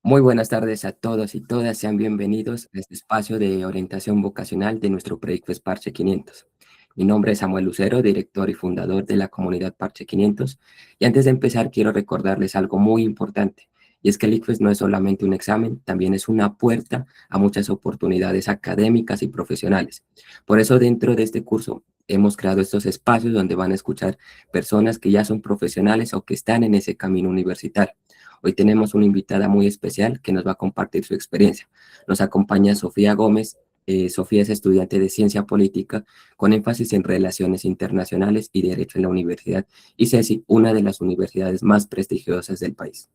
Muy buenas tardes a todos y todas, sean bienvenidos a este espacio de orientación vocacional de nuestro proyecto Parche 500. Mi nombre es Samuel Lucero, director y fundador de la comunidad Parche 500, y antes de empezar quiero recordarles algo muy importante, y es que el ICFES no es solamente un examen, también es una puerta a muchas oportunidades académicas y profesionales. Por eso dentro de este curso hemos creado estos espacios donde van a escuchar personas que ya son profesionales o que están en ese camino universitario. Hoy tenemos una invitada muy especial que nos va a compartir su experiencia. Nos acompaña Sofía Gómez. Sofía es estudiante de Ciencia Política con énfasis en Relaciones Internacionales y Derecho en la Universidad ICESI, una de las universidades más prestigiosas del país.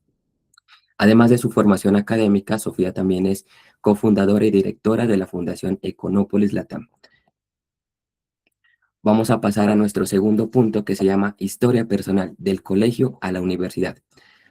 Además de su formación académica, Sofía también es cofundadora y directora de la Fundación Econópolis Latam. Vamos a pasar a nuestro segundo punto que se llama Historia Personal, del colegio a la universidad.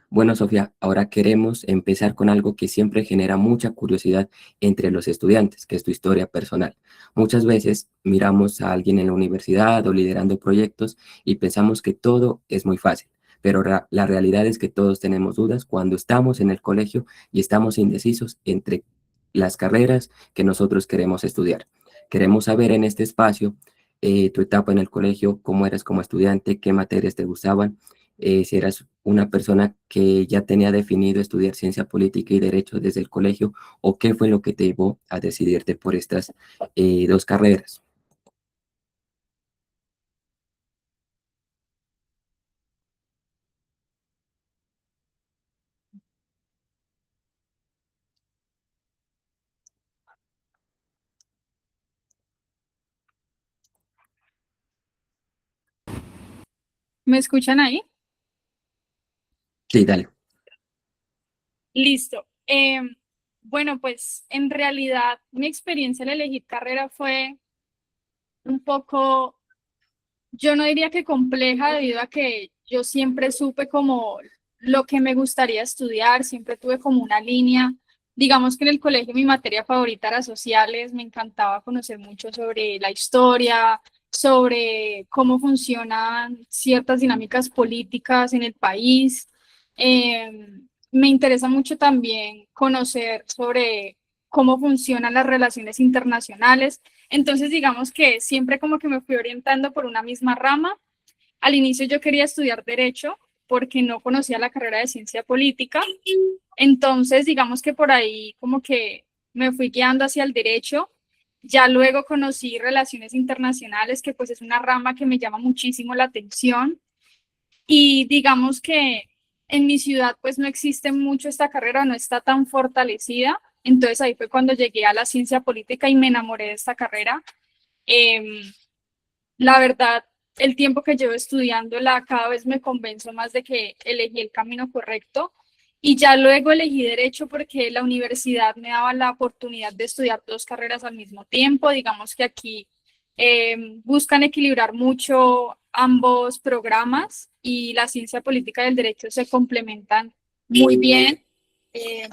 Bueno, Sofía, ahora queremos empezar con algo que siempre genera mucha curiosidad entre los estudiantes, que es tu historia personal. Muchas veces miramos a alguien en la universidad o liderando proyectos y pensamos que todo es muy fácil, pero la realidad es que todos tenemos dudas cuando estamos en el colegio y estamos indecisos entre las carreras que nosotros queremos estudiar. Queremos saber en este espacio tu etapa en el colegio, cómo eras como estudiante, qué materias te gustaban, si eras una persona que ya tenía definido estudiar ciencia política y derecho desde el colegio, o qué fue lo que te llevó a decidirte por estas dos carreras. ¿Me escuchan ahí? Sí, dale. Listo. Bueno, pues en realidad mi experiencia al elegir carrera fue un poco, yo no diría que compleja, debido a que yo siempre supe como lo que me gustaría estudiar, siempre tuve como una línea. Digamos que en el colegio mi materia favorita era sociales, me encantaba conocer mucho sobre la historia, sobre cómo funcionan ciertas dinámicas políticas en el país. Me interesa mucho también conocer sobre cómo funcionan las relaciones internacionales. Entonces, digamos que siempre como que me fui orientando por una misma rama. Al inicio yo quería estudiar derecho porque no conocía la carrera de ciencia política. Entonces, digamos que por ahí como que me fui guiando hacia el derecho. Ya luego conocí relaciones internacionales, que pues es una rama que me llama muchísimo la atención. Y digamos que en mi ciudad pues no existe mucho esta carrera, no está tan fortalecida. Entonces ahí fue cuando llegué a la ciencia política y me enamoré de esta carrera. Em, la verdad, el tiempo que llevo estudiándola cada vez me convenzo más de que elegí el camino correcto. Y ya luego elegí derecho porque la universidad me daba la oportunidad de estudiar dos carreras al mismo tiempo. Digamos que aquí buscan equilibrar mucho ambos programas y la ciencia política y el derecho se complementan muy bien. Eh,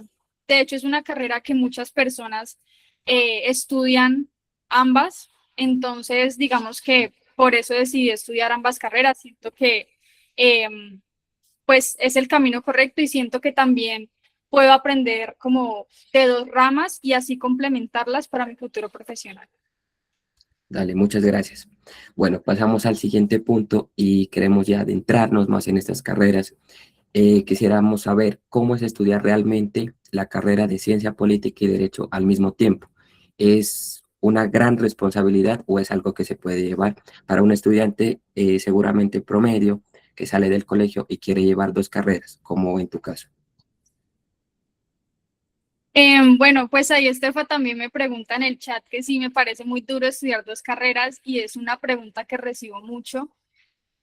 de hecho, es una carrera que muchas personas estudian ambas. Entonces, digamos que por eso decidí estudiar ambas carreras. Siento que eh, pues es el camino correcto y siento que también puedo aprender como de dos ramas y así complementarlas para mi futuro profesional. Dale, muchas gracias. Bueno, pasamos al siguiente punto y queremos ya adentrarnos más en estas carreras. Quisiéramos saber cómo es estudiar realmente la carrera de Ciencia Política y Derecho al mismo tiempo. ¿Es una gran responsabilidad o es algo que se puede llevar para un estudiante seguramente promedio que sale del colegio y quiere llevar dos carreras, como en tu caso? Bueno, pues ahí Estefa también me pregunta en el chat que sí me parece muy duro estudiar dos carreras y es una pregunta que recibo mucho.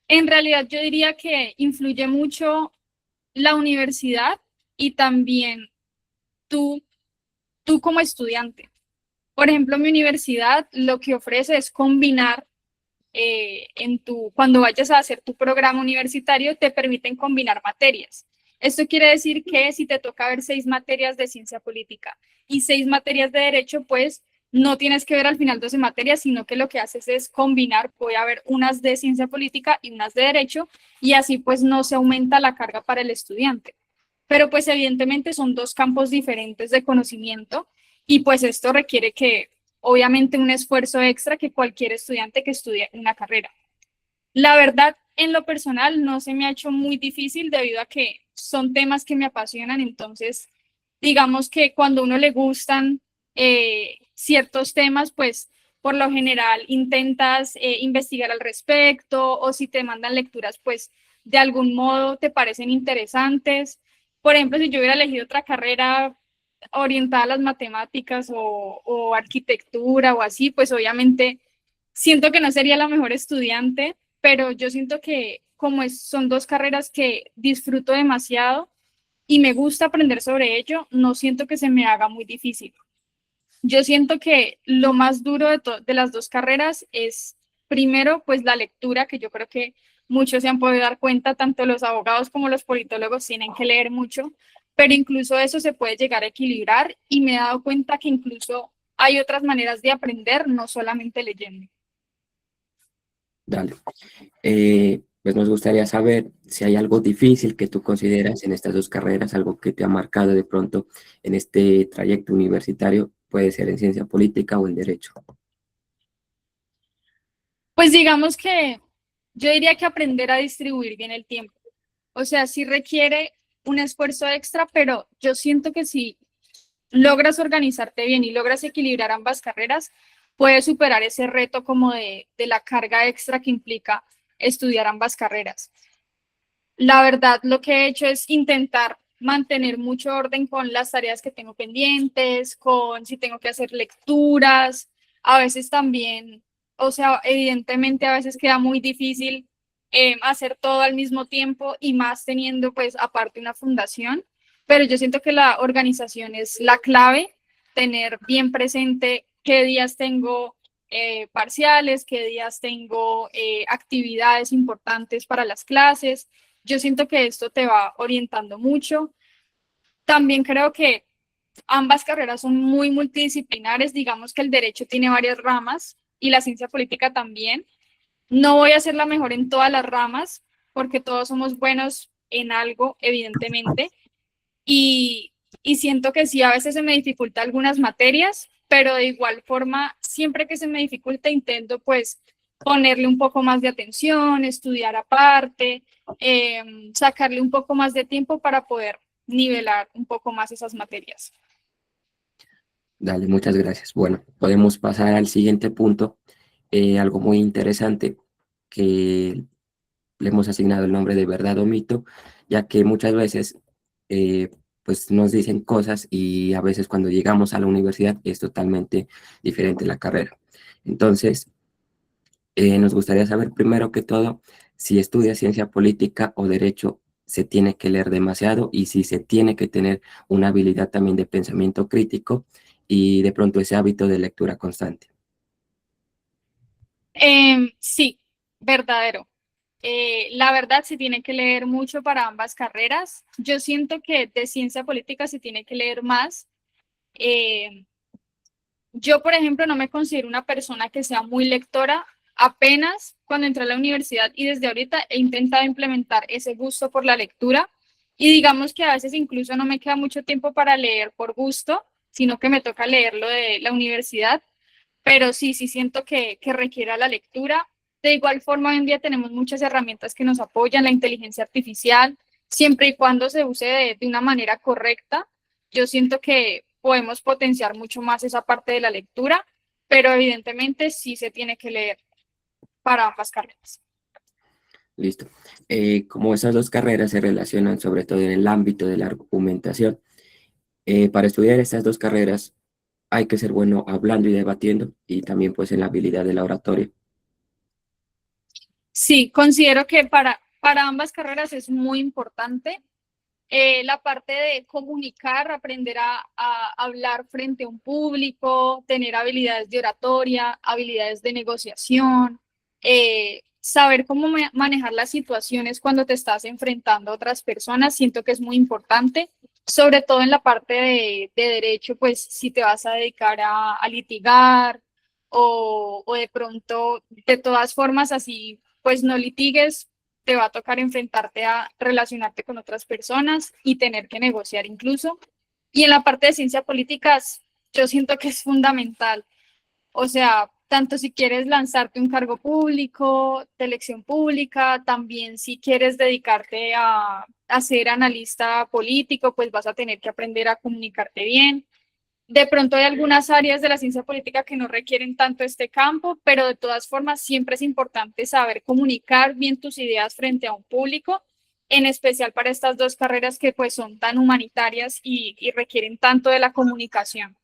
En realidad yo diría que influye mucho la universidad y también tú, tú como estudiante. Por ejemplo, mi universidad lo que ofrece es combinar cuando vayas a hacer tu programa universitario, te permiten combinar materias. Esto quiere decir que si te toca ver 6 materias de ciencia política y 6 materias de derecho, pues no tienes que ver al final 12 materias, sino que lo que haces es combinar, voy a ver unas de ciencia política y unas de derecho, y así pues no se aumenta la carga para el estudiante. pero pues evidentemente son dos campos diferentes de conocimiento y pues esto requiere que obviamente un esfuerzo extra que cualquier estudiante que estudie una carrera. La verdad, en lo personal, no se me ha hecho muy difícil debido a que son temas que me apasionan. Entonces, digamos que cuando a uno le gustan ciertos temas, pues por lo general intentas investigar al respecto o si te mandan lecturas, pues de algún modo te parecen interesantes. Por ejemplo, si yo hubiera elegido otra carrera orientada a las matemáticas o arquitectura o así, pues obviamente siento que no sería la mejor estudiante, pero yo siento que como son dos carreras que disfruto demasiado y me gusta aprender sobre ello, no siento que se me haga muy difícil. Yo siento que lo más duro de las dos carreras es, primero, pues la lectura, que yo creo que muchos se han podido dar cuenta, tanto los abogados como los politólogos tienen que leer mucho, pero incluso eso se puede llegar a equilibrar y me he dado cuenta que incluso hay otras maneras de aprender, no solamente leyendo. Dale. Pues nos gustaría saber si hay algo difícil que tú consideras en estas dos carreras, algo que te ha marcado de pronto en este trayecto universitario, puede ser en ciencia política o en derecho. Pues digamos que yo diría que aprender a distribuir bien el tiempo. O sea, sí requiere un esfuerzo extra, pero yo siento que si logras organizarte bien y logras equilibrar ambas carreras, puedes superar ese reto como de la carga extra que implica estudiar ambas carreras. La verdad, lo que he hecho es intentar mantener mucho orden con las tareas que tengo pendientes, con si tengo que hacer lecturas, a veces también, o sea, evidentemente a veces queda muy difícil hacer todo al mismo tiempo y más teniendo pues aparte una fundación, pero yo siento que la organización es la clave, tener bien presente qué días tengo parciales, qué días tengo actividades importantes para las clases. Yo siento que esto te va orientando mucho. También creo que ambas carreras son muy multidisciplinares. Digamos que el derecho tiene varias ramas y la ciencia política también. No voy a ser la mejor en todas las ramas porque todos somos buenos en algo, evidentemente. Y, y siento que sí, a veces se me dificulta algunas materias, pero de igual forma, siempre que se me dificulta, intento pues ponerle un poco más de atención, estudiar aparte, sacarle un poco más de tiempo para poder nivelar un poco más esas materias. Dale, muchas gracias. Bueno, podemos pasar al siguiente punto, algo muy interesante que le hemos asignado el nombre de verdad o mito, ya que muchas veces pues nos dicen cosas y a veces cuando llegamos a la universidad es totalmente diferente la carrera. Entonces, nos gustaría saber primero que todo si estudia ciencia política o derecho, se tiene que leer demasiado y si se tiene que tener una habilidad también de pensamiento crítico y de pronto ese hábito de lectura constante. Sí, verdadero. La verdad, se tiene que leer mucho para ambas carreras. Yo siento que de ciencia política se tiene que leer más. Eh, Yo, por ejemplo, no me considero una persona que sea muy lectora. Apenas cuando entré a la universidad y desde ahorita he intentado implementar ese gusto por la lectura y digamos que a veces incluso no me queda mucho tiempo para leer por gusto, sino que me toca leerlo de la universidad, pero sí, sí siento que requiere la lectura. De igual forma, hoy en día tenemos muchas herramientas que nos apoyan, la inteligencia artificial, siempre y cuando se use de una manera correcta. Yo siento que podemos potenciar mucho más esa parte de la lectura, pero evidentemente sí se tiene que leer para ambas carreras. Listo. Como esas dos carreras se relacionan sobre todo en el ámbito de la argumentación, para estudiar estas dos carreras hay que ser bueno hablando y debatiendo y también pues en la habilidad de la oratoria. Sí, considero que para ambas carreras es muy importante la parte de comunicar, aprender a hablar frente a un público, tener habilidades de oratoria, habilidades de negociación, saber cómo manejar las situaciones cuando te estás enfrentando a otras personas, siento que es muy importante, sobre todo en la parte de derecho, pues si te vas a dedicar a litigar o de pronto, de todas formas, así pues no litigues, te va a tocar enfrentarte a relacionarte con otras personas y tener que negociar incluso. Y en la parte de ciencia políticas, yo siento que es fundamental. O sea, tanto si quieres lanzarte un cargo público, de elección pública, también si quieres dedicarte a ser analista político, pues vas a tener que aprender a comunicarte bien. De pronto hay algunas áreas de la ciencia política que no requieren tanto este campo, pero de todas formas siempre es importante saber comunicar bien tus ideas frente a un público, en especial para estas dos carreras que pues son tan humanitarias y requieren tanto de la comunicación.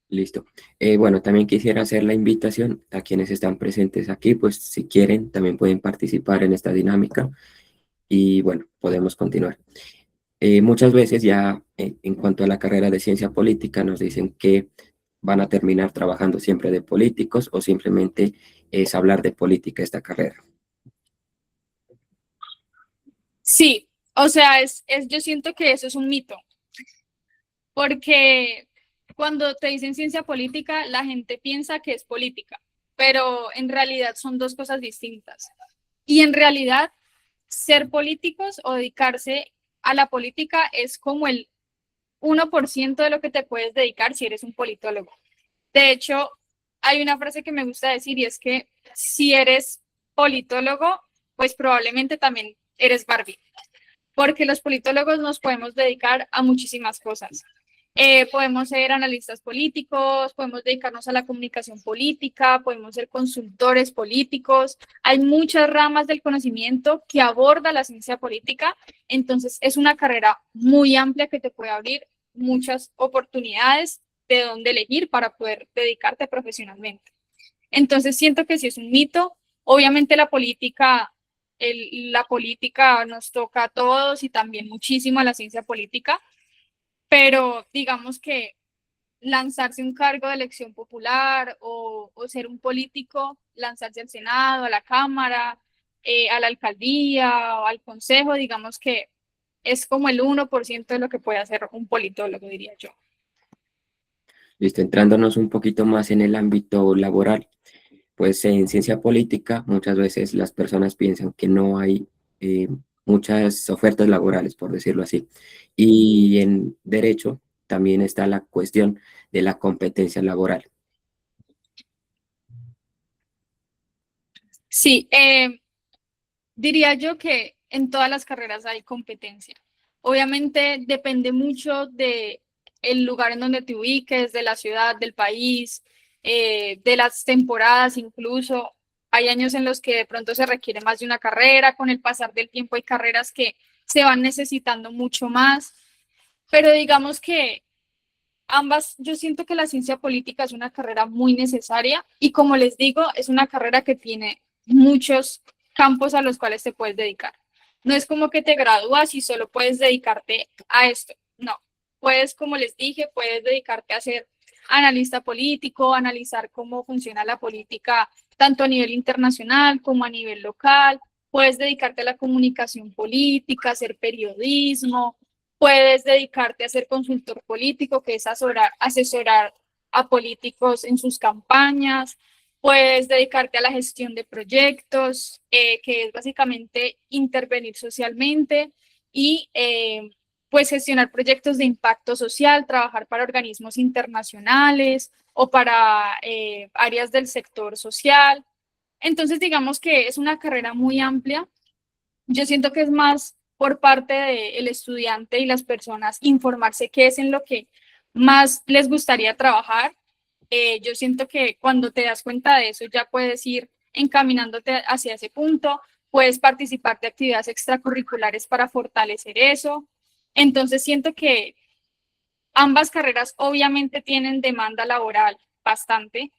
Listo. Bueno, también quisiera hacer la invitación a quienes están presentes aquí, pues si quieren, también pueden participar en esta dinámica y bueno, podemos continuar. Muchas veces ya en cuanto a la carrera de ciencia política nos dicen que van a terminar trabajando siempre de políticos o simplemente es hablar de política esta carrera. Sí, o sea, yo siento que eso es un mito, porque cuando te dicen ciencia política, la gente piensa que es política, pero en realidad son dos cosas distintas. Y en realidad, ser políticos o dedicarse a la política es como el 1% de lo que te puedes dedicar si eres un politólogo. De hecho, hay una frase que me gusta decir y es que si eres politólogo, pues probablemente también eres Barbie, porque los politólogos nos podemos dedicar a muchísimas cosas. Podemos ser analistas políticos, podemos dedicarnos a la comunicación política, podemos ser consultores políticos. Hay muchas ramas del conocimiento que aborda la ciencia política, entonces es una carrera muy amplia que te puede abrir muchas oportunidades de dónde elegir para poder dedicarte profesionalmente. Entonces siento que sí es un mito. Obviamente la política nos toca a todos y también muchísimo a la ciencia política, pero digamos que lanzarse un cargo de elección popular o ser un político, lanzarse al Senado, a la Cámara, a la alcaldía o al consejo, digamos que es como el 1% de lo que puede hacer un politólogo, diría yo. Listo, entrándonos un poquito más en el ámbito laboral, pues en ciencia política muchas veces las personas piensan que no hay muchas ofertas laborales, por decirlo así. Y en derecho también está la cuestión de la competencia laboral. Sí, diría yo que en todas las carreras hay competencia. Obviamente depende mucho de el lugar en donde te ubiques, de la ciudad, del país, de las temporadas incluso. Hay años en los que de pronto se requiere más de una carrera, con el pasar del tiempo hay carreras que se van necesitando mucho más, pero digamos que ambas, yo siento que la ciencia política es una carrera muy necesaria y como les digo, es una carrera que tiene muchos campos a los cuales te puedes dedicar. No es como que te gradúas y solo puedes dedicarte a esto. No, puedes, como les dije, puedes dedicarte a ser analista político, analizar cómo funciona la política tanto a nivel internacional como a nivel local. Puedes dedicarte a la comunicación política, hacer periodismo, puedes dedicarte a ser consultor político, que es asesorar a políticos en sus campañas. Puedes dedicarte a la gestión de proyectos, que es básicamente intervenir socialmente y pues gestionar proyectos de impacto social, trabajar para organismos internacionales o para áreas del sector social. Entonces, digamos que es una carrera muy amplia. Yo siento que es más por parte del estudiante y las personas informarse qué es en lo que más les gustaría trabajar. Yo siento que cuando te das cuenta de eso ya puedes ir encaminándote hacia ese punto, puedes participar de actividades extracurriculares para fortalecer eso. Entonces siento que ambas carreras obviamente tienen demanda laboral bastante,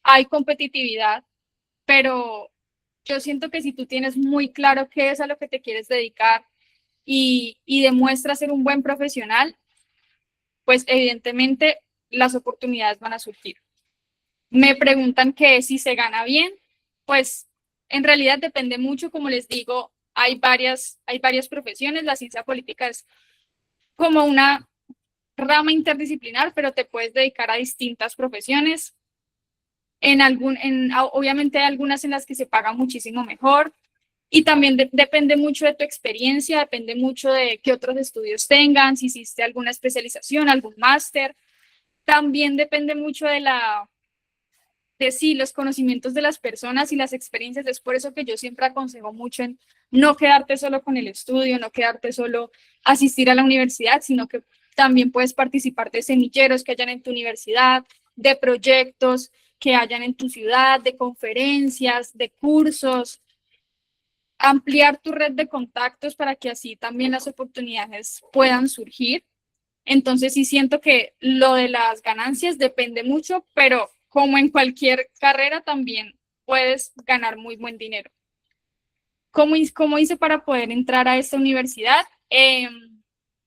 hay competitividad, pero yo siento que si tú tienes muy claro qué es a lo que te quieres dedicar y demuestras ser un buen profesional, pues evidentemente las oportunidades van a surgir. Me preguntan que si se gana bien, pues en realidad depende mucho, como les digo, hay varias profesiones, la ciencia política es como una rama interdisciplinar, pero te puedes dedicar a distintas profesiones. Obviamente hay algunas en las que se paga muchísimo mejor y también depende mucho de tu experiencia, depende mucho de qué otros estudios tengan, si hiciste alguna especialización, algún máster. También depende mucho de sí, los conocimientos de las personas y las experiencias. Es por eso que yo siempre aconsejo mucho en no quedarte solo con el estudio, no quedarte solo asistir a la universidad, sino que también puedes participar de semilleros que hayan en tu universidad, de proyectos que hayan en tu ciudad, de conferencias, de cursos, ampliar tu red de contactos para que así también las oportunidades puedan surgir. Entonces sí siento que lo de las ganancias depende mucho, pero como en cualquier carrera también puedes ganar muy buen dinero. ¿Cómo hice para poder entrar a esta universidad?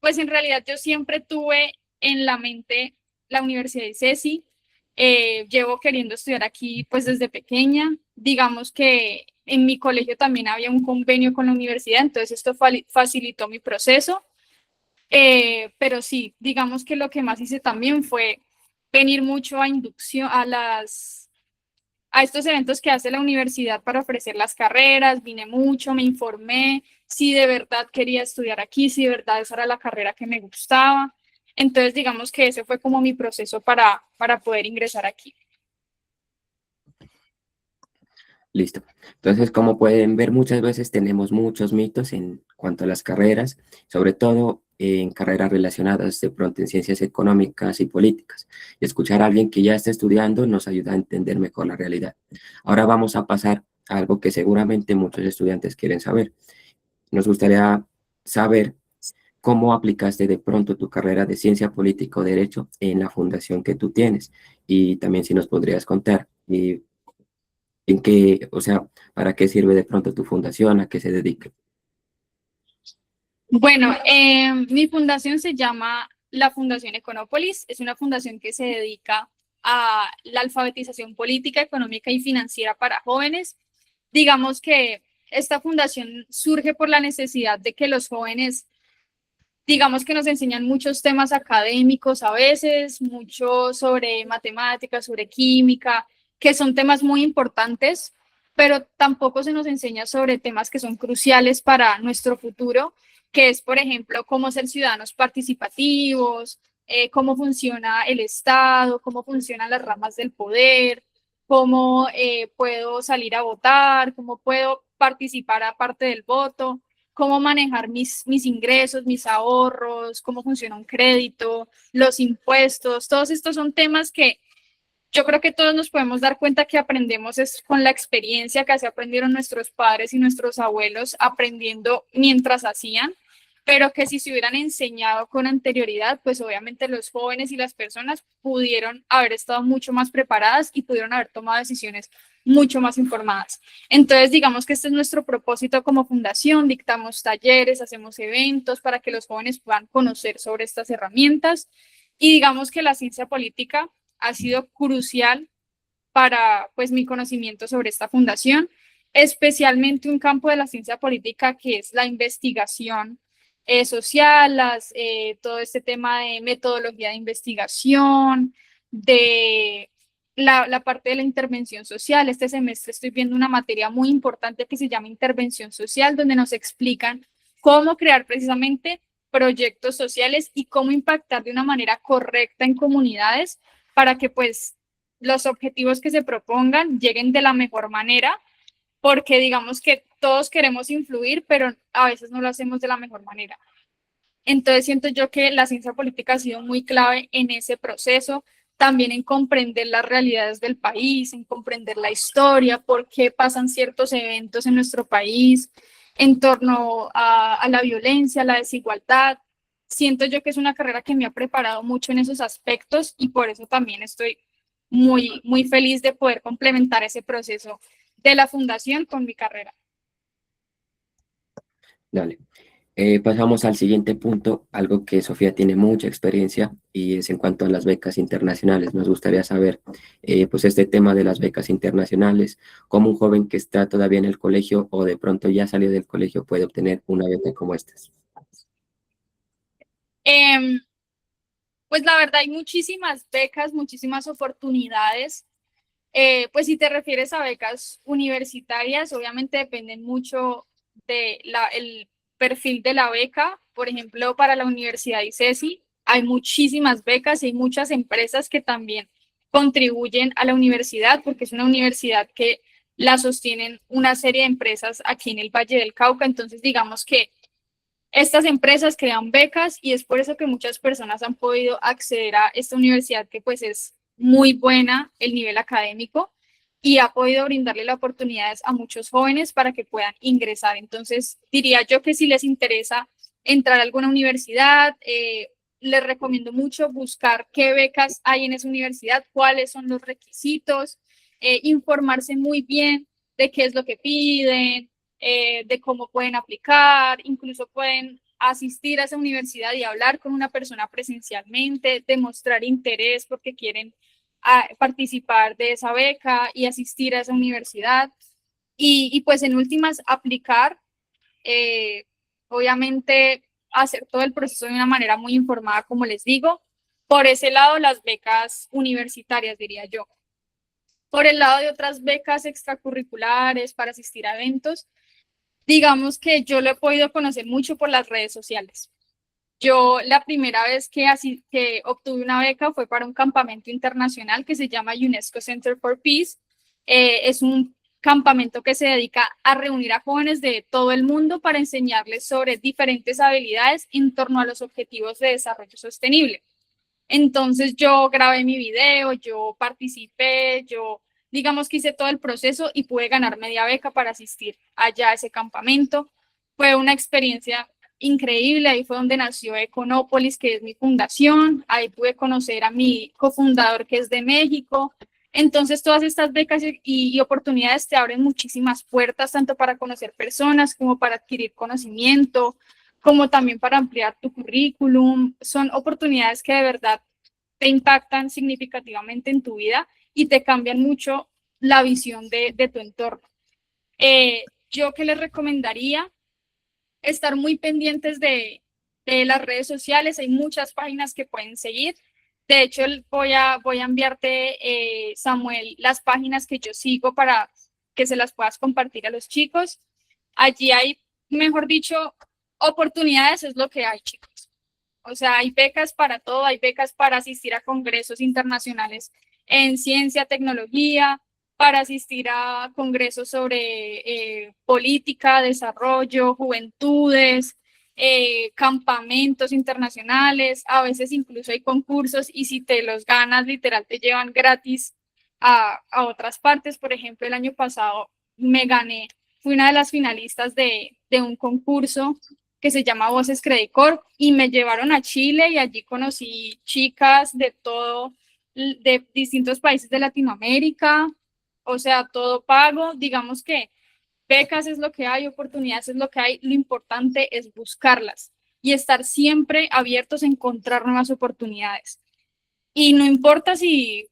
Pues en realidad yo siempre tuve en la mente la Universidad de ICESI. Llevo queriendo estudiar aquí pues desde pequeña. Digamos que en mi colegio también había un convenio con la universidad, entonces esto facilitó mi proceso. Pero sí, digamos que lo que más hice también fue venir mucho a inducción, a estos eventos que hace la universidad para ofrecer las carreras, vine mucho, me informé si de verdad quería estudiar aquí, si de verdad esa era la carrera que me gustaba. Entonces, digamos que ese fue como mi proceso para poder ingresar aquí. Listo. Entonces, como pueden ver, muchas veces tenemos muchos mitos en cuanto a las carreras, sobre todo en carreras relacionadas de pronto en ciencias económicas y políticas. Y escuchar a alguien que ya está estudiando nos ayuda a entender mejor la realidad. Ahora vamos a pasar a algo que seguramente muchos estudiantes quieren saber. Nos gustaría saber cómo aplicaste de pronto tu carrera de ciencia política o derecho en la fundación que tú tienes. Y también si nos podrías contar en qué, o sea, para qué sirve de pronto tu fundación, a qué se dedica. Bueno, mi fundación se llama la Fundación Econópolis. Es una fundación que se dedica a la alfabetización política, económica y financiera para jóvenes. Digamos que esta fundación surge por la necesidad de que los jóvenes, digamos que nos enseñan muchos temas académicos a veces, mucho sobre matemáticas, sobre química, que son temas muy importantes, pero tampoco se nos enseña sobre temas que son cruciales para nuestro futuro, que es, por ejemplo, cómo ser ciudadanos participativos, cómo funciona el Estado, cómo funcionan las ramas del poder, cómo puedo salir a votar, cómo puedo participar aparte del voto, cómo manejar mis ingresos, mis ahorros, cómo funciona un crédito, los impuestos. Todos estos son temas que yo creo que todos nos podemos dar cuenta que aprendemos es con la experiencia que así aprendieron nuestros padres y nuestros abuelos aprendiendo mientras hacían, pero que si se hubieran enseñado con anterioridad, pues obviamente los jóvenes y las personas pudieron haber estado mucho más preparadas y pudieron haber tomado decisiones mucho más informadas. Entonces, digamos que este es nuestro propósito como fundación, dictamos talleres, hacemos eventos para que los jóvenes puedan conocer sobre estas herramientas y digamos que la ciencia política ha sido crucial para pues mi conocimiento sobre esta fundación, especialmente un campo de la ciencia política que es la investigación social, todo este tema de metodología de investigación, de la parte de la intervención social. Este semestre estoy viendo una materia muy importante que se llama intervención social, donde nos explican cómo crear precisamente proyectos sociales y cómo impactar de una manera correcta en comunidades para que pues los objetivos que se propongan lleguen de la mejor manera, porque digamos que todos queremos influir, pero a veces no lo hacemos de la mejor manera. Entonces siento yo que la ciencia política ha sido muy clave en ese proceso, también en comprender las realidades del país, en comprender la historia, por qué pasan ciertos eventos en nuestro país en torno a la violencia, a la desigualdad. Siento yo que es una carrera que me ha preparado mucho en esos aspectos y por eso también estoy muy feliz de poder complementar ese proceso de la fundación con mi carrera. Dale. Pasamos al siguiente punto, algo que Sofía tiene mucha experiencia y es en cuanto a las becas internacionales. Nos gustaría saber, pues, este tema de las becas internacionales, cómo un joven que está todavía en el colegio o de pronto ya salió del colegio puede obtener una beca como estas. Pues la verdad hay muchísimas becas, muchísimas oportunidades. Pues si te refieres a becas universitarias, obviamente dependen mucho el perfil de la beca. Por ejemplo, para la Universidad ICESI hay muchísimas becas y hay muchas empresas que también contribuyen a la universidad porque es una universidad que la sostienen una serie de empresas aquí en el Valle del Cauca. Entonces, digamos que estas empresas crean becas y es por eso que muchas personas han podido acceder a esta universidad que pues es muy buena el nivel académico y ha podido brindarle las oportunidades a muchos jóvenes para que puedan ingresar. Entonces, diría yo que si les interesa entrar a alguna universidad, les recomiendo mucho buscar qué becas hay en esa universidad, cuáles son los requisitos, informarse muy bien de qué es lo que piden, de cómo pueden aplicar, incluso pueden asistir a esa universidad y hablar con una persona presencialmente, demostrar interés porque quieren participar de esa beca y asistir a esa universidad. Y pues en últimas, aplicar, obviamente hacer todo el proceso de una manera muy informada, como les digo. Por ese lado, las becas universitarias, diría yo. Por el lado de otras becas extracurriculares para asistir a eventos, digamos que yo lo he podido conocer mucho por las redes sociales. Yo la primera vez que obtuve una beca fue para un campamento internacional que se llama UNESCO Center for Peace. Es un campamento que se dedica a reunir a jóvenes de todo el mundo para enseñarles sobre diferentes habilidades en torno a los objetivos de desarrollo sostenible. Entonces yo grabé mi video, yo participé, yo digamos que hice todo el proceso y pude ganar media beca para asistir allá a ese campamento. Fue una experiencia increíble, ahí fue donde nació Econópolis, que es mi fundación, ahí pude conocer a mi cofundador que es de México. Entonces todas estas becas y oportunidades te abren muchísimas puertas, tanto para conocer personas como para adquirir conocimiento, como también para ampliar tu currículum. Son oportunidades que de verdad te impactan significativamente en tu vida y te cambian mucho la visión de tu entorno. Yo que les recomendaría estar muy pendientes de las redes sociales, hay muchas páginas que pueden seguir. De hecho, voy a enviarte, Samuel, las páginas que yo sigo para que se las puedas compartir a los chicos. Allí hay, mejor dicho, oportunidades es lo que hay, chicos. O sea, hay becas para todo, hay becas para asistir a congresos internacionales en ciencia, tecnología, para asistir a congresos sobre política, desarrollo, juventudes, campamentos internacionales, a veces incluso hay concursos y si te los ganas, literal, te llevan gratis a otras partes. Por ejemplo, el año pasado me gané, fui una de las finalistas de un concurso que se llama Voces Credit Corp y me llevaron a Chile y allí conocí chicas de todo, de distintos países de Latinoamérica, o sea, todo pago. Digamos que becas es lo que hay, oportunidades es lo que hay, lo importante es buscarlas y estar siempre abiertos a encontrar nuevas oportunidades. Y no importa si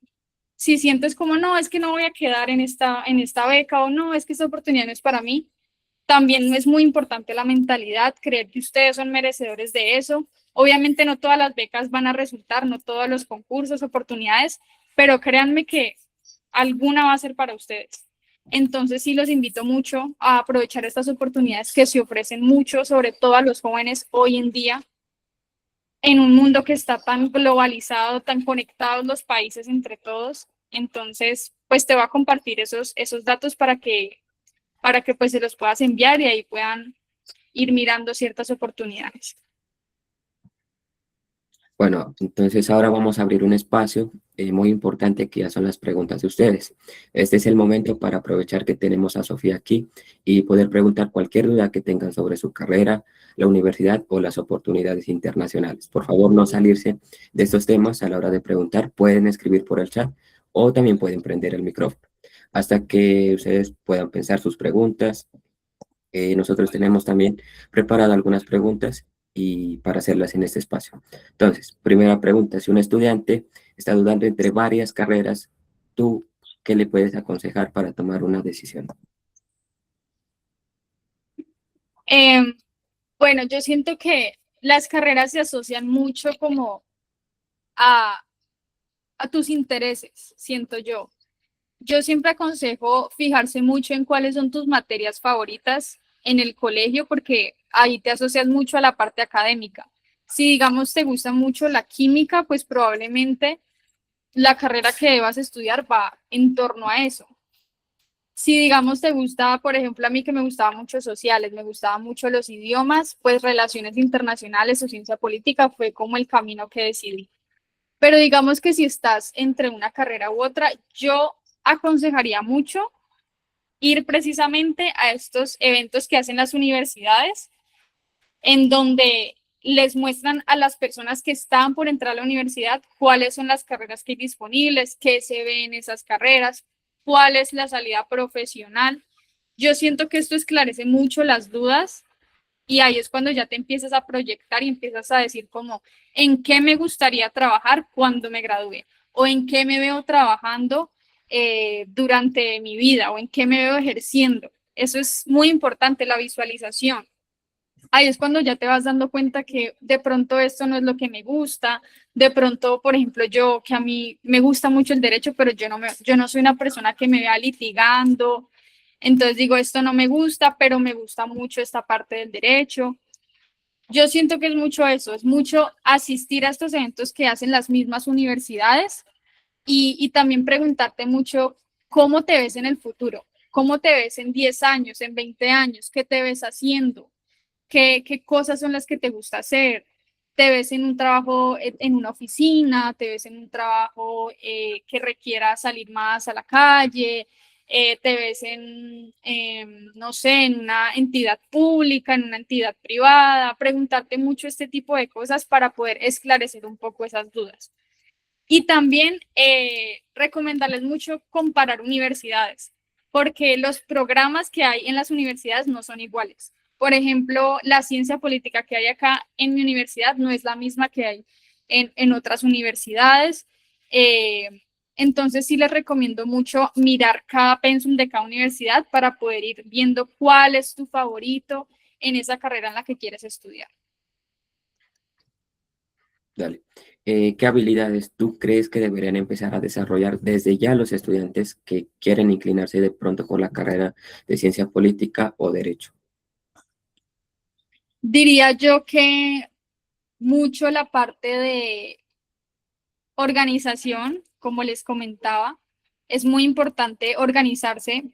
sientes como, no, es que no voy a quedar en esta beca o no, es que esta oportunidad no es para mí. También es muy importante la mentalidad, creer que ustedes son merecedores de eso. Obviamente no todas las becas van a resultar, no todos los concursos, oportunidades, pero créanme que alguna va a ser para ustedes. Entonces sí los invito mucho a aprovechar estas oportunidades que se ofrecen mucho, sobre todo a los jóvenes hoy en día, en un mundo que está tan globalizado, tan conectados los países entre todos. Entonces, pues te voy a compartir esos datos para que pues se los puedas enviar y ahí puedan ir mirando ciertas oportunidades. Bueno, entonces ahora vamos a abrir un espacio muy importante que ya son las preguntas de ustedes. Este es el momento para aprovechar que tenemos a Sofía aquí y poder preguntar cualquier duda que tengan sobre su carrera, la universidad o las oportunidades internacionales. Por favor, no salirse de estos temas a la hora de preguntar. Pueden escribir por el chat o también pueden prender el micrófono. Hasta que ustedes puedan pensar sus preguntas. Nosotros tenemos también preparado algunas preguntas y para hacerlas en este espacio. Entonces, primera pregunta, si un estudiante está dudando entre varias carreras, ¿tú qué le puedes aconsejar para tomar una decisión? Eh, bueno, yo siento que las carreras se asocian mucho como a, a tus intereses, siento yo. yo siempre aconsejo fijarse mucho en cuáles son tus materias favoritas en el colegio, porque ahí te asocias mucho a la parte académica. Si, digamos, te gusta mucho la química, pues probablemente la carrera que debas estudiar va en torno a eso. Si, digamos, te gusta, por ejemplo, a mí que me gustaba mucho sociales, me gustaban mucho los idiomas, pues relaciones internacionales o ciencia política fue como el camino que decidí. Pero digamos que si estás entre una carrera u otra, yo aconsejaría mucho ir precisamente a estos eventos que hacen las universidades, en donde les muestran a las personas que están por entrar a la universidad cuáles son las carreras que hay disponibles, qué se ve en esas carreras, cuál es la salida profesional. Yo siento que esto esclarece mucho las dudas y ahí es cuando ya te empiezas a proyectar y empiezas a decir como en qué me gustaría trabajar cuando me gradúe o en qué me veo trabajando durante mi vida o en qué me veo ejerciendo. Eso es muy importante, la visualización. Ahí es cuando ya te vas dando cuenta que de pronto esto no es lo que me gusta, de pronto, por ejemplo, yo que a mí me gusta mucho el derecho, pero yo no soy una persona que me vea litigando, entonces digo, esto no me gusta, pero me gusta mucho esta parte del derecho. Yo siento que es mucho eso, es mucho asistir a estos eventos que hacen las mismas universidades y también preguntarte mucho cómo te ves en el futuro, cómo te ves en 10 años, en 20 años, qué te ves haciendo, qué cosas son las que te gusta hacer. ¿Te ves en un trabajo en una oficina? ¿Te ves en un trabajo que requiera salir más a la calle? ¿Te ves no sé, en una entidad pública, en una entidad privada? Preguntarte mucho este tipo de cosas para poder esclarecer un poco esas dudas. Y también recomendarles mucho comparar universidades, porque los programas que hay en las universidades no son iguales. Por ejemplo, la ciencia política que hay acá en mi universidad no es la misma que hay en otras universidades. Eh, entonces sí les recomiendo mucho mirar cada pensum de cada universidad para poder ir viendo cuál es tu favorito en esa carrera en la que quieres estudiar. Dale. ¿Qué habilidades tú crees que deberían empezar a desarrollar desde ya los estudiantes que quieren inclinarse de pronto por la carrera de ciencia política o derecho? Diría yo que mucho la parte de organización, como les comentaba, es muy importante organizarse.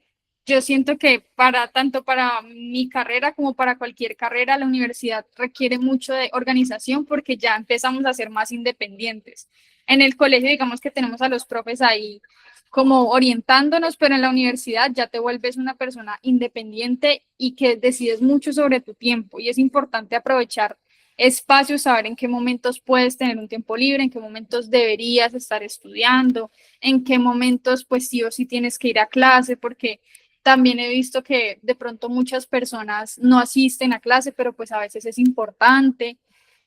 Yo siento que para tanto para mi carrera como para cualquier carrera, la universidad requiere mucho de organización porque ya empezamos a ser más independientes. En el colegio, digamos que tenemos a los profes ahí como orientándonos, pero en la universidad ya te vuelves una persona independiente y que decides mucho sobre tu tiempo y es importante aprovechar espacios, saber en qué momentos puedes tener un tiempo libre, en qué momentos deberías estar estudiando, en qué momentos pues sí o sí tienes que ir a clase, porque también he visto que de pronto muchas personas no asisten a clase, pero pues a veces es importante.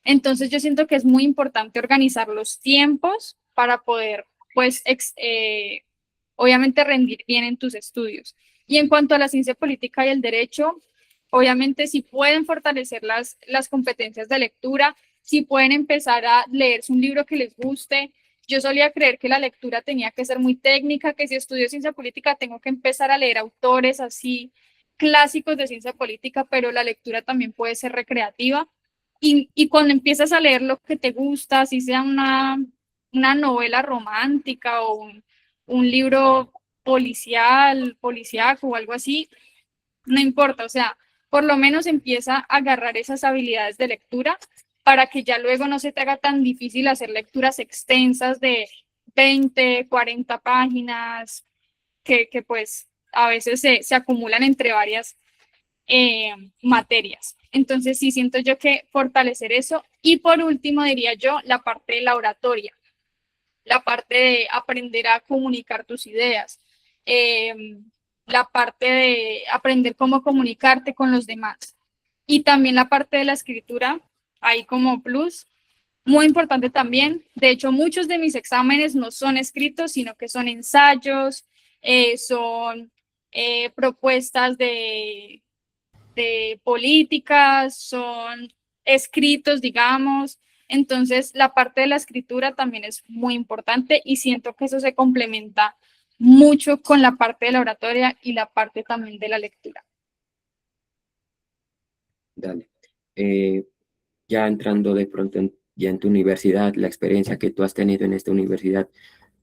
Entonces yo siento que es muy importante organizar los tiempos para poder pues obviamente rendir bien en tus estudios. Y en cuanto a la ciencia política y el derecho, obviamente si pueden fortalecer las competencias de lectura, si pueden empezar a leerse un libro que les guste. Yo solía creer que la lectura tenía que ser muy técnica, que si estudio ciencia política tengo que empezar a leer autores así clásicos de ciencia política, pero la lectura también puede ser recreativa. Y cuando empiezas a leer lo que te gusta, si sea una novela romántica o un libro policial, policíaco o algo así, no importa, o sea, por lo menos empieza a agarrar esas habilidades de lectura para que ya luego no se te haga tan difícil hacer lecturas extensas de 20, 40 páginas, que pues a veces se acumulan entre varias materias. Entonces sí siento yo que fortalecer eso. Y por último diría yo la parte de la oratoria, la parte de aprender a comunicar tus ideas, eh, la parte de aprender cómo comunicarte con los demás y también la parte de la escritura, ahí como plus, muy importante también. De hecho, muchos de mis exámenes no son escritos, sino que son ensayos, son propuestas de políticas, son escritos, digamos. Entonces, la parte de la escritura también es muy importante y siento que eso se complementa mucho con la parte de la oratoria y la parte también de la lectura. Dale. Ya entrando de pronto ya en tu universidad, la experiencia que tú has tenido en esta universidad,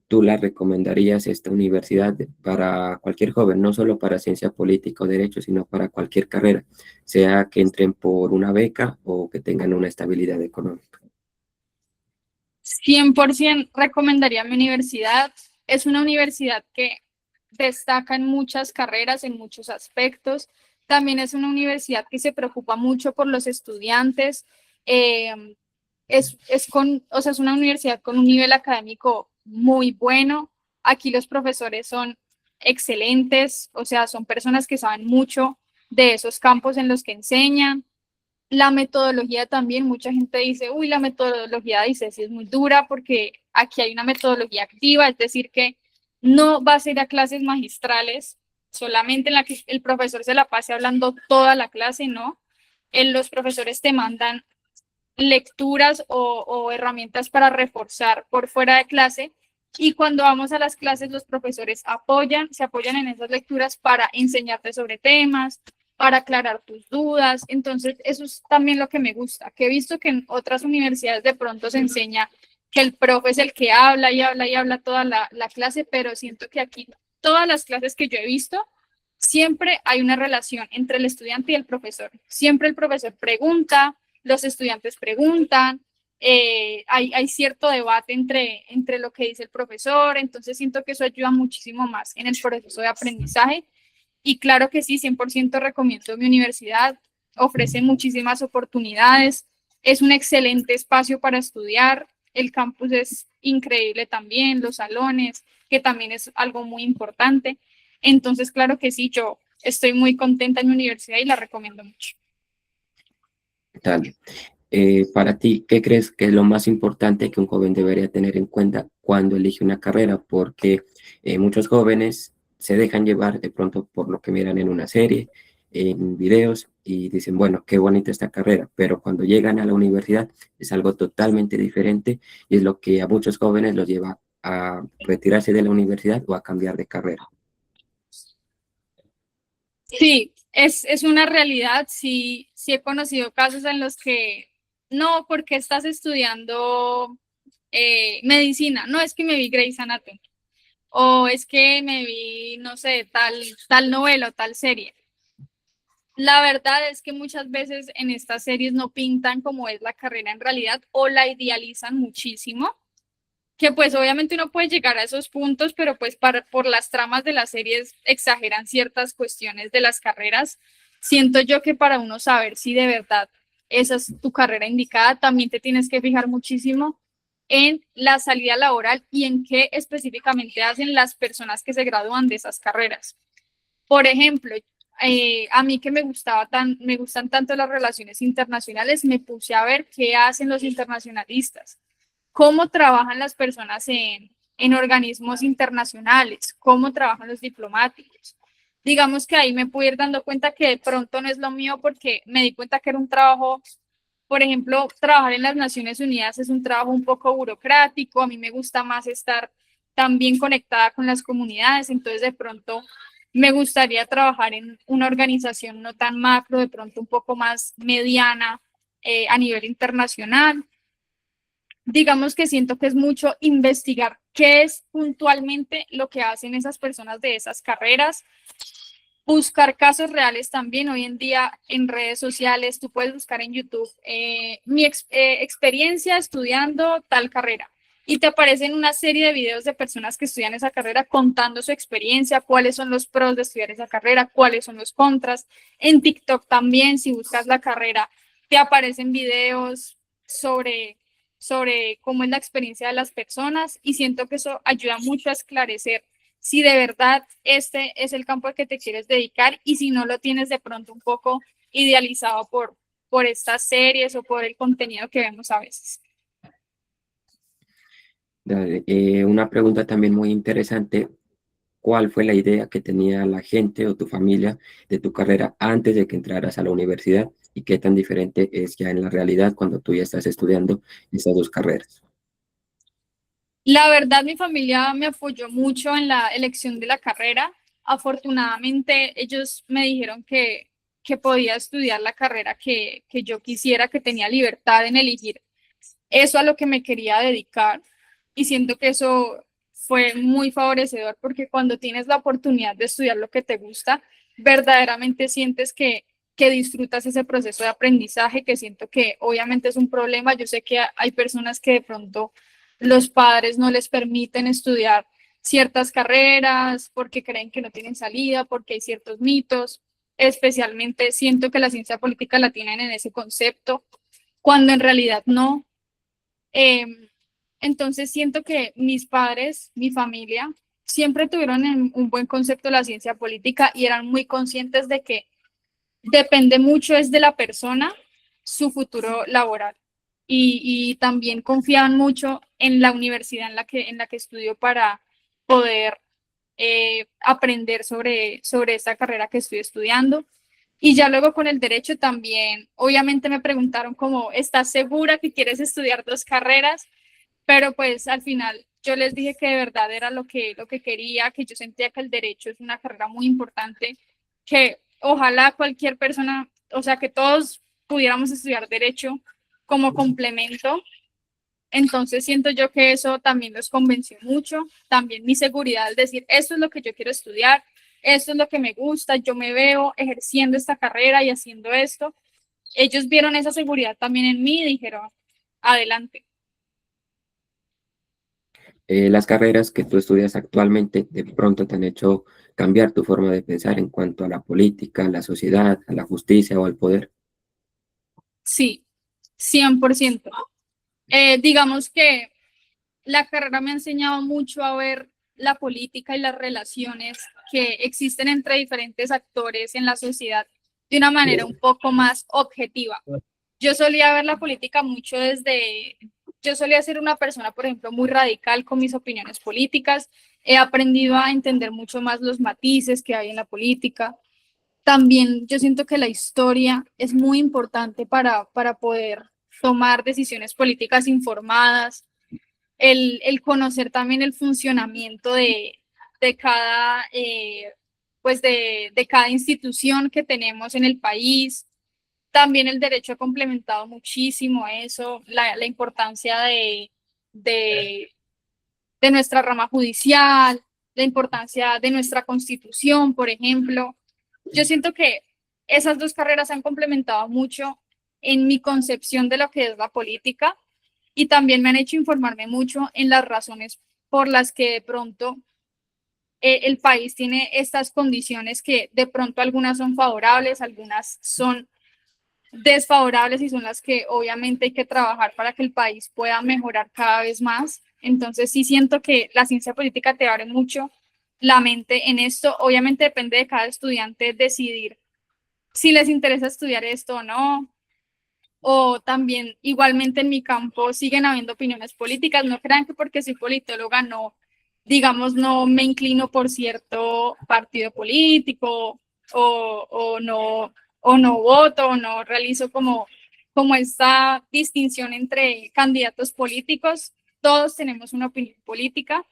¿tú la recomendarías esta universidad para cualquier joven, no solo para ciencia política o derecho, sino para cualquier carrera, sea que entren por una beca o que tengan una estabilidad económica? 100% recomendaría mi universidad. Es una universidad que destaca en muchas carreras, en muchos aspectos. También es una universidad que se preocupa mucho por los estudiantes. Eh, o sea, es una universidad con un nivel académico muy bueno. Aquí los profesores son excelentes, o sea, son personas que saben mucho de esos campos en los que enseñan. La metodología también, mucha gente dice, uy, la metodología dice sí es muy dura porque aquí hay una metodología activa, es decir, que no vas a ir a clases magistrales solamente en la que el profesor se la pase hablando toda la clase, no. Los profesores te mandan lecturas o herramientas para reforzar por fuera de clase y cuando vamos a las clases los profesores se apoyan en esas lecturas para enseñarte sobre temas, para aclarar tus dudas. Entonces, eso es también lo que me gusta, que he visto que en otras universidades de pronto se enseña que el profe es el que habla y habla y habla toda la clase, pero siento que aquí todas las clases que yo he visto, siempre hay una relación entre el estudiante y el profesor. Siempre el profesor pregunta, los estudiantes preguntan, hay cierto debate entre lo que dice el profesor, entonces siento que eso ayuda muchísimo más en el proceso de aprendizaje. Y claro que sí, 100% recomiendo mi universidad, ofrece muchísimas oportunidades, es un excelente espacio para estudiar, el campus es increíble también, los salones, que también es algo muy importante. Entonces, claro que sí, yo estoy muy contenta en mi universidad y la recomiendo mucho. Dale. Para ti, ¿qué crees que es lo más importante que un joven debería tener en cuenta cuando elige una carrera? Porque muchos jóvenes se dejan llevar de pronto por lo que miran en una serie, en videos, y dicen, bueno, qué bonita esta carrera, pero cuando llegan a la universidad es algo totalmente diferente y es lo que a muchos jóvenes los lleva a retirarse de la universidad o a cambiar de carrera. Sí, es una realidad. Sí, sí he conocido casos en los que no, porque estás estudiando medicina. No, es que me vi Grey's Anatomy. O es que me vi, no sé, tal novela o tal serie. La verdad es que muchas veces en estas series no pintan como es la carrera en realidad o la idealizan muchísimo, que pues obviamente uno puede llegar a esos puntos, pero pues por las tramas de las series exageran ciertas cuestiones de las carreras. Siento yo que para uno saber si de verdad esa es tu carrera indicada, también te tienes que fijar muchísimo en la salida laboral y en qué específicamente hacen las personas que se gradúan de esas carreras. Por ejemplo, a mí que me gustan tanto las relaciones internacionales, me puse a ver qué hacen los internacionalistas, cómo trabajan las personas en organismos internacionales, cómo trabajan los diplomáticos. Digamos que ahí me pude ir dando cuenta que de pronto no es lo mío porque me di cuenta que era un trabajo, por ejemplo, trabajar en las Naciones Unidas es un trabajo un poco burocrático, a mí me gusta más estar también conectada con las comunidades, entonces de pronto me gustaría trabajar en una organización no tan macro, de pronto un poco más mediana a nivel internacional. Digamos que siento que es mucho investigar qué es puntualmente lo que hacen esas personas de esas carreras, buscar casos reales también. Hoy en día en redes sociales, tú puedes buscar en YouTube experiencia estudiando tal carrera y te aparecen una serie de videos de personas que estudian esa carrera contando su experiencia, cuáles son los pros de estudiar esa carrera, cuáles son los contras. En TikTok también, si buscas la carrera, te aparecen videos sobre cómo es la experiencia de las personas y siento que eso ayuda mucho a esclarecer si de verdad este es el campo al que te quieres dedicar y si no lo tienes de pronto un poco idealizado por estas series o por el contenido que vemos a veces. Dale. Una pregunta también muy interesante. ¿Cuál fue la idea que tenía la gente o tu familia de tu carrera antes de que entraras a la universidad y qué tan diferente es ya en la realidad cuando tú ya estás estudiando esas dos carreras? La verdad, mi familia me apoyó mucho en la elección de la carrera. Afortunadamente, ellos me dijeron que podía estudiar la carrera que yo quisiera, que tenía libertad en elegir eso a lo que me quería dedicar. Y siento que eso fue muy favorecedor porque cuando tienes la oportunidad de estudiar lo que te gusta, verdaderamente sientes que disfrutas ese proceso de aprendizaje, que siento que obviamente es un problema. Yo sé que hay personas que de pronto los padres no les permiten estudiar ciertas carreras porque creen que no tienen salida, porque hay ciertos mitos. Especialmente siento que la ciencia política la tienen en ese concepto, cuando en realidad no. Eh, entonces siento que mis padres, mi familia, siempre tuvieron un buen concepto de la ciencia política y eran muy conscientes de que depende mucho es de la persona su futuro laboral. Y también confiaban mucho en la universidad en la que estudió para poder aprender sobre esta carrera que estoy estudiando. Y ya luego con el derecho también, obviamente me preguntaron como, ¿estás segura que quieres estudiar dos carreras? Pero pues al final yo les dije que de verdad era lo que quería, que yo sentía que el derecho es una carrera muy importante, que ojalá cualquier persona, o sea, que todos pudiéramos estudiar derecho como complemento. Entonces siento yo que eso también los convenció mucho, también mi seguridad al decir, esto es lo que yo quiero estudiar, esto es lo que me gusta, yo me veo ejerciendo esta carrera y haciendo esto. Ellos vieron esa seguridad también en mí y dijeron, adelante. Las carreras que tú estudias actualmente de pronto te han hecho cambiar tu forma de pensar en cuanto a la política, a la sociedad, a la justicia o al poder. Sí, 100%. Digamos que la carrera me ha enseñado mucho a ver la política y las relaciones que existen entre diferentes actores en la sociedad de una manera un poco más objetiva. Yo solía ver la política mucho yo solía ser una persona, por ejemplo, muy radical con mis opiniones políticas. He aprendido a entender mucho más los matices que hay en la política. También yo siento que la historia es muy importante para poder tomar decisiones políticas informadas, el conocer también el funcionamiento de cada, pues de cada institución que tenemos en el país. También el derecho ha complementado muchísimo eso, la importancia de, de nuestra rama judicial, la importancia de nuestra constitución, por ejemplo. Yo siento que esas dos carreras han complementado mucho en mi concepción de lo que es la política y también me han hecho informarme mucho en las razones por las que de pronto el país tiene estas condiciones que de pronto algunas son favorables, algunas son desfavorables y son las que obviamente hay que trabajar para que el país pueda mejorar cada vez más. Entonces sí siento que la ciencia política te abre mucho la mente en esto. Obviamente depende de cada estudiante decidir si les interesa estudiar esto o no. O también igualmente en mi campo siguen habiendo opiniones políticas. No crean que porque soy politóloga no, digamos, no me inclino por cierto partido político o no o no voto o no realizo como esta distinción entre candidatos políticos. Todos tenemos una opinión política.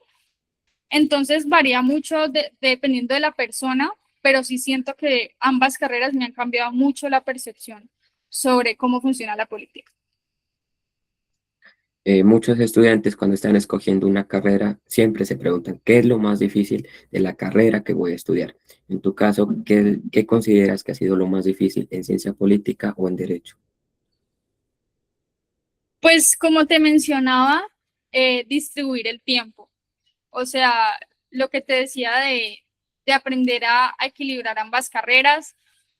Entonces varía mucho dependiendo de la persona, pero sí siento que ambas carreras me han cambiado mucho la percepción sobre cómo funciona la política. Muchos estudiantes cuando están escogiendo una carrera siempre se preguntan, ¿qué es lo más difícil de la carrera que voy a estudiar? En tu caso, ¿qué consideras que ha sido lo más difícil en ciencia política o en derecho? Pues como te mencionaba, distribuir el tiempo. O sea, lo que te decía de aprender a equilibrar ambas carreras,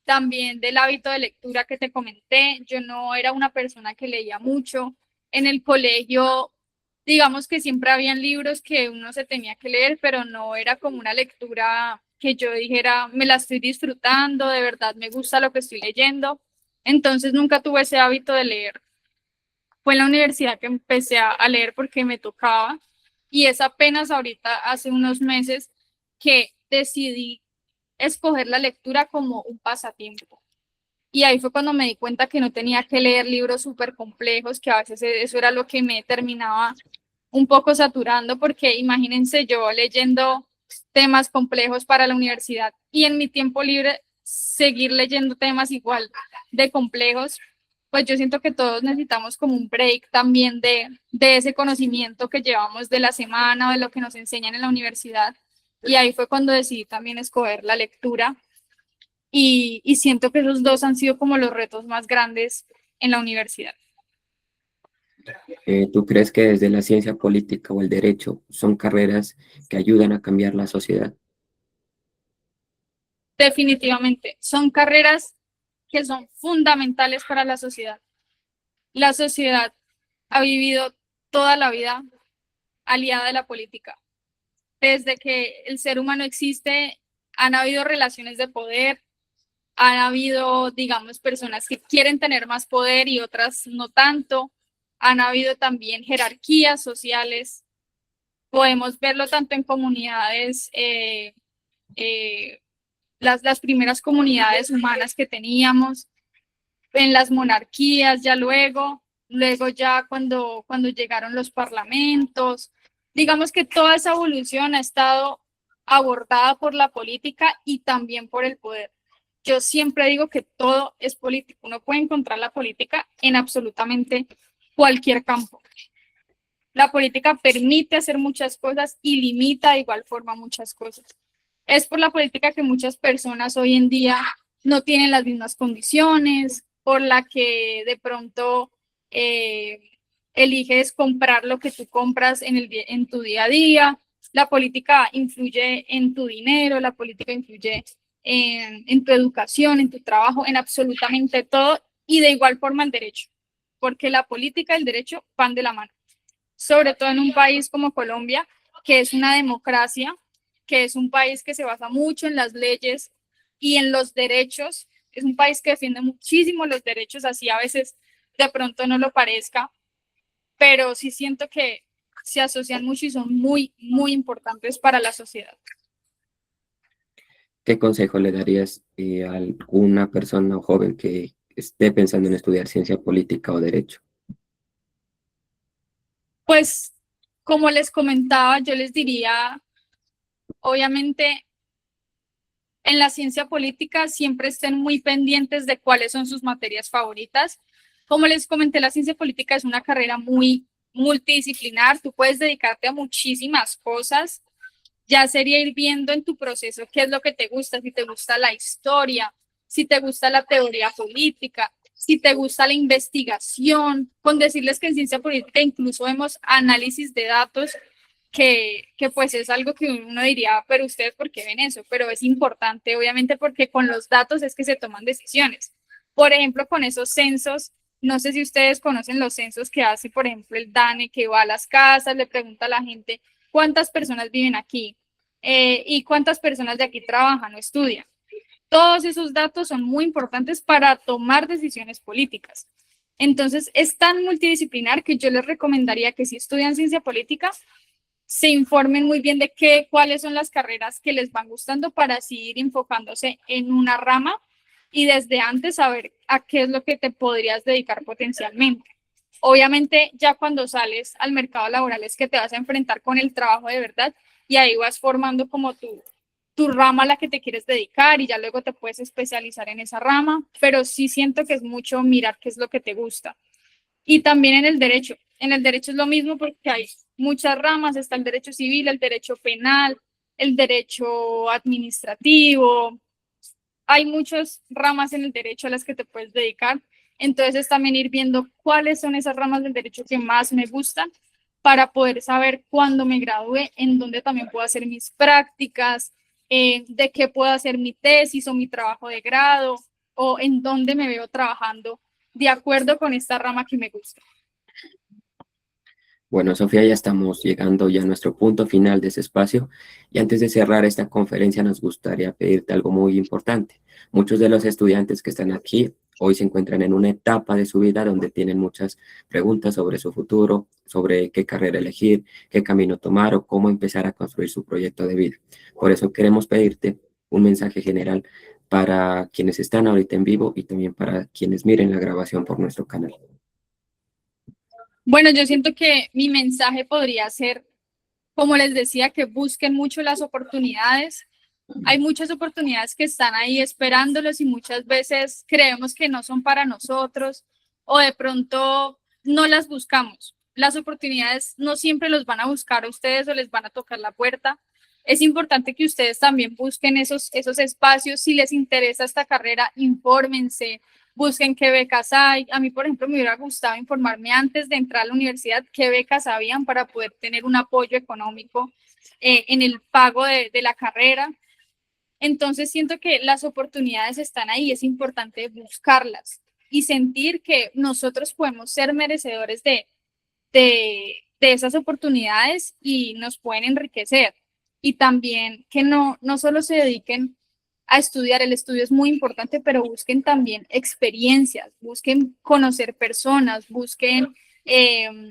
también del hábito de lectura que te comenté. Yo no era una persona que leía mucho. En el colegio, digamos que siempre habían libros que uno se tenía que leer, pero no era como una lectura que yo dijera, me la estoy disfrutando, de verdad me gusta lo que estoy leyendo. Entonces nunca tuve ese hábito de leer. Fue en la universidad que empecé a leer porque me tocaba y es apenas ahorita, hace unos meses, que decidí escoger la lectura como un pasatiempo. Y ahí fue cuando me di cuenta que no tenía que leer libros súper complejos, que a veces eso era lo que me terminaba un poco saturando, porque imagínense yo leyendo temas complejos para la universidad y en mi tiempo libre seguir leyendo temas igual de complejos, pues yo siento que todos necesitamos como un break también de ese conocimiento que llevamos de la semana o de lo que nos enseñan en la universidad. Y ahí fue cuando decidí también escoger la lectura y siento que esos dos han sido como los retos más grandes en la universidad. ¿Tú crees que desde la ciencia política o el derecho son carreras que ayudan a cambiar la sociedad? Definitivamente, son carreras que son fundamentales para la sociedad. La sociedad ha vivido toda la vida aliada de la política. Desde que el ser humano existe, han habido relaciones de poder, han habido, digamos, personas que quieren tener más poder y otras no tanto. Han habido también jerarquías sociales. Podemos verlo tanto en comunidades, eh, las primeras comunidades humanas que teníamos, en las monarquías, ya luego ya cuando llegaron los parlamentos. Digamos que toda esa evolución ha estado abordada por la política y también por el poder. Yo siempre digo que todo es político. Uno puede encontrar la política en absolutamente cualquier campo. La política permite hacer muchas cosas y limita de igual forma muchas cosas. Es por la política que muchas personas hoy en día no tienen las mismas condiciones, por la que de pronto eh, eliges comprar lo que tú compras en tu día a día. La política influye en tu dinero, la política influye en tu educación, en tu trabajo, en absolutamente todo y de igual forma el derecho, porque la política y el derecho van de la mano, sobre todo en un país como Colombia, que es una democracia, que es un país que se basa mucho en las leyes y en los derechos. Es un país que defiende muchísimo los derechos, así a veces de pronto no lo parezca, pero sí siento que se asocian mucho y son muy, muy importantes para la sociedad. ¿Qué consejo le darías a alguna persona o joven que esté pensando en estudiar ciencia política o derecho? Pues, como les comentaba, yo les diría, obviamente, en la ciencia política siempre estén muy pendientes de cuáles son sus materias favoritas. Como les comenté, la ciencia política es una carrera muy multidisciplinar, tú puedes dedicarte a muchísimas cosas. Ya sería ir viendo en tu proceso qué es lo que te gusta, si te gusta la historia, si te gusta la teoría política, si te gusta la investigación, con decirles que en ciencia política incluso vemos análisis de datos, que pues es algo que uno diría, pero ustedes ¿por qué ven eso? Pero es importante, obviamente, porque con los datos es que se toman decisiones. Por ejemplo, con esos censos, no sé si ustedes conocen los censos que hace, por ejemplo, el DANE, que va a las casas, le pregunta a la gente cuántas personas viven aquí y cuántas personas de aquí trabajan o estudian. Todos esos datos son muy importantes para tomar decisiones políticas. Entonces, es tan multidisciplinar que yo les recomendaría que si estudian ciencia política, se informen muy bien de cuáles son las carreras que les van gustando para así ir enfocándose en una rama y desde antes saber a qué es lo que te podrías dedicar potencialmente. Obviamente, ya cuando sales al mercado laboral es que te vas a enfrentar con el trabajo de verdad y ahí vas formando como tu rama a la que te quieres dedicar y ya luego te puedes especializar en esa rama, pero sí siento que es mucho mirar qué es lo que te gusta. Y también en el derecho. En el derecho es lo mismo porque hay muchas ramas, está el derecho civil, el derecho penal, el derecho administrativo. Hay muchas ramas en el derecho a las que te puedes dedicar. Entonces es también ir viendo cuáles son esas ramas del derecho que más me gustan para poder saber cuándo me gradúe, en dónde también puedo hacer mis prácticas, de qué puedo hacer mi tesis o mi trabajo de grado, o en dónde me veo trabajando de acuerdo con esta rama que me gusta. Bueno, Sofía, ya estamos llegando ya a nuestro punto final de ese espacio y antes de cerrar esta conferencia nos gustaría pedirte algo muy importante. Muchos de los estudiantes que están aquí hoy se encuentran en una etapa de su vida donde tienen muchas preguntas sobre su futuro, sobre qué carrera elegir, qué camino tomar o cómo empezar a construir su proyecto de vida. Por eso queremos pedirte un mensaje general para quienes están ahorita en vivo y también para quienes miren la grabación por nuestro canal. Bueno, yo siento que mi mensaje podría ser, como les decía, que busquen mucho las oportunidades. Hay muchas oportunidades que están ahí esperándolos y muchas veces creemos que no son para nosotros o de pronto no las buscamos. Las oportunidades no siempre los van a buscar a ustedes o les van a tocar la puerta. Es importante que ustedes también busquen esos espacios. Si les interesa esta carrera, infórmense, busquen qué becas hay. A mí, por ejemplo, me hubiera gustado informarme antes de entrar a la universidad qué becas habían para poder tener un apoyo económico en el pago de la carrera. Entonces siento que las oportunidades están ahí, es importante buscarlas y sentir que nosotros podemos ser merecedores de esas oportunidades y nos pueden enriquecer. Y también que no solo se dediquen a estudiar, el estudio es muy importante, pero busquen también experiencias, busquen conocer personas, busquen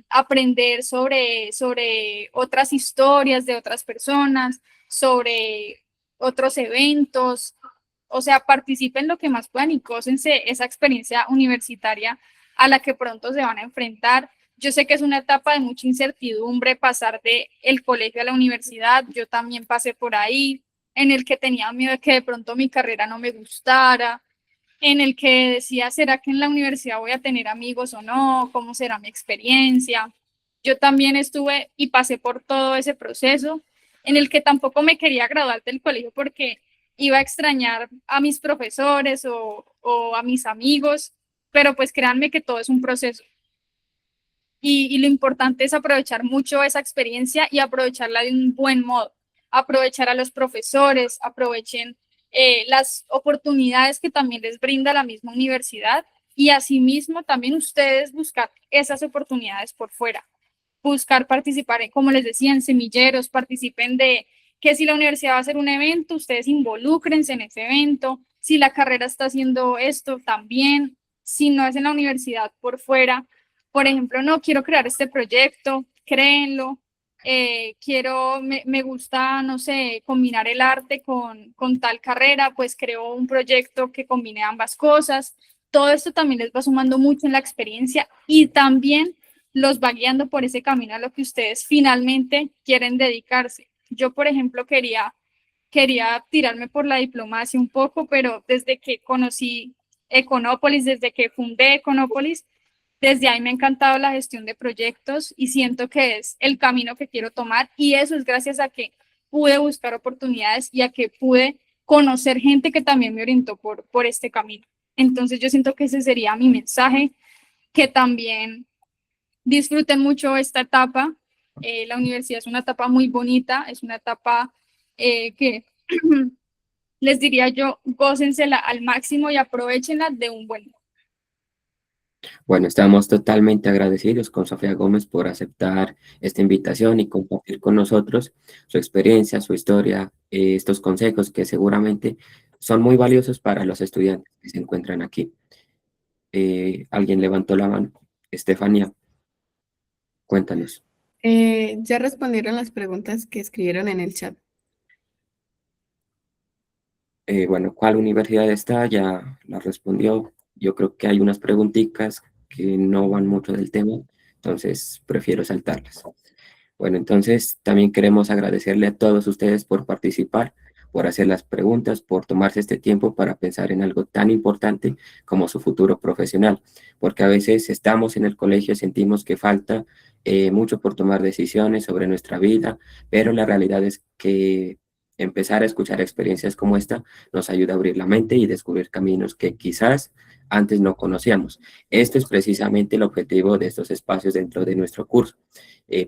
aprender sobre otras historias de otras personas, sobre otros eventos, o sea, participen lo que más puedan y gócense esa experiencia universitaria a la que pronto se van a enfrentar. Yo sé que es una etapa de mucha incertidumbre pasar de el colegio a la universidad. Yo también pasé por ahí, en el que tenía miedo de que de pronto mi carrera no me gustara, en el que decía, ¿será que en la universidad voy a tener amigos o no? ¿Cómo será mi experiencia? Yo también estuve y pasé por todo ese proceso en el que tampoco me quería graduar del colegio porque iba a extrañar a mis profesores o a mis amigos, pero pues créanme que todo es un proceso y lo importante es aprovechar mucho esa experiencia y aprovecharla de un buen modo, aprovechar a los profesores, aprovechen las oportunidades que también les brinda la misma universidad y asimismo también ustedes buscar esas oportunidades por fuera, buscar participar, en, como les decía, en semilleros, participen de que si la universidad va a hacer un evento, ustedes involúcrense en ese evento, si la carrera está haciendo esto también, si no es en la universidad por fuera, por ejemplo, no quiero crear este proyecto, créenlo, me gusta, no sé, combinar el arte con tal carrera, pues creo un proyecto que combine ambas cosas. Todo esto también les va sumando mucho en la experiencia y también los va guiando por ese camino a lo que ustedes finalmente quieren dedicarse. Yo, por ejemplo, quería tirarme por la diplomacia un poco, pero desde que conocí Econópolis, desde que fundé Econópolis, desde ahí me ha encantado la gestión de proyectos y siento que es el camino que quiero tomar y eso es gracias a que pude buscar oportunidades y a que pude conocer gente que también me orientó por este camino. Entonces yo siento que ese sería mi mensaje, que también disfruten mucho esta etapa. La universidad es una etapa muy bonita, es una etapa que les diría yo, gócensela al máximo y aprovechenla de un buen modo. Bueno, estamos totalmente agradecidos con Sofía Gómez por aceptar esta invitación y compartir con nosotros su experiencia, su historia, estos consejos que seguramente son muy valiosos para los estudiantes que se encuentran aquí. Alguien levantó la mano. Estefanía, cuéntanos. Ya respondieron las preguntas que escribieron en el chat. Bueno, ¿cuál universidad está? Ya la respondió. Yo creo que hay unas preguntitas que no van mucho del tema, entonces prefiero saltarlas. Bueno, entonces también queremos agradecerle a todos ustedes por participar, por hacer las preguntas, por tomarse este tiempo para pensar en algo tan importante como su futuro profesional, porque a veces estamos en el colegio, sentimos que falta mucho por tomar decisiones sobre nuestra vida, pero la realidad es que empezar a escuchar experiencias como esta nos ayuda a abrir la mente y descubrir caminos que quizás antes no conocíamos. Este es precisamente el objetivo de estos espacios dentro de nuestro curso.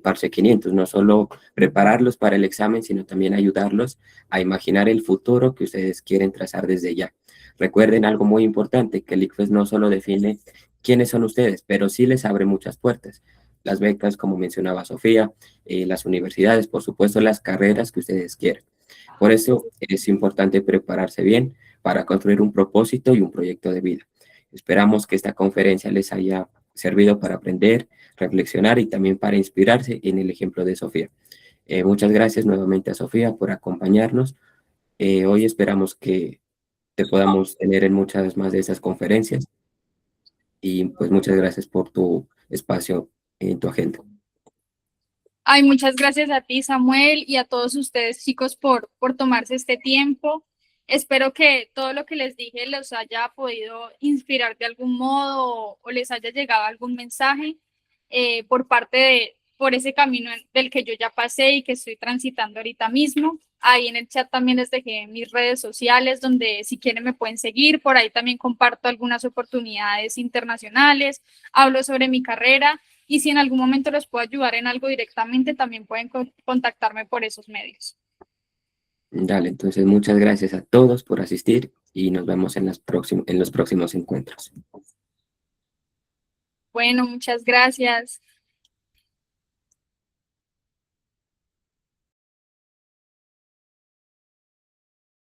Parche 500, no solo prepararlos para el examen, sino también ayudarlos a imaginar el futuro que ustedes quieren trazar desde ya. Recuerden algo muy importante, que el ICFES no solo define quiénes son ustedes, pero sí les abre muchas puertas. Las becas, como mencionaba Sofía, las universidades, por supuesto, las carreras que ustedes quieren. Por eso es importante prepararse bien para construir un propósito y un proyecto de vida. Esperamos que esta conferencia les haya servido para aprender, reflexionar y también para inspirarse en el ejemplo de Sofía. Muchas gracias nuevamente a Sofía por acompañarnos. Hoy esperamos que te podamos tener en muchas más de esas conferencias y pues muchas gracias por tu espacio en tu agenda. Ay, muchas gracias a ti, Samuel, y a todos ustedes, chicos, por tomarse este tiempo. Espero que todo lo que les dije los haya podido inspirar de algún modo o les haya llegado algún mensaje por ese camino del que yo ya pasé y que estoy transitando ahorita mismo. Ahí en el chat también les dejé mis redes sociales, donde si quieren me pueden seguir. Por ahí también comparto algunas oportunidades internacionales, hablo sobre mi carrera. Y si en algún momento les puedo ayudar en algo directamente, también pueden contactarme por esos medios. Dale, entonces muchas gracias a todos por asistir y nos vemos en los próximos encuentros. Bueno, muchas gracias.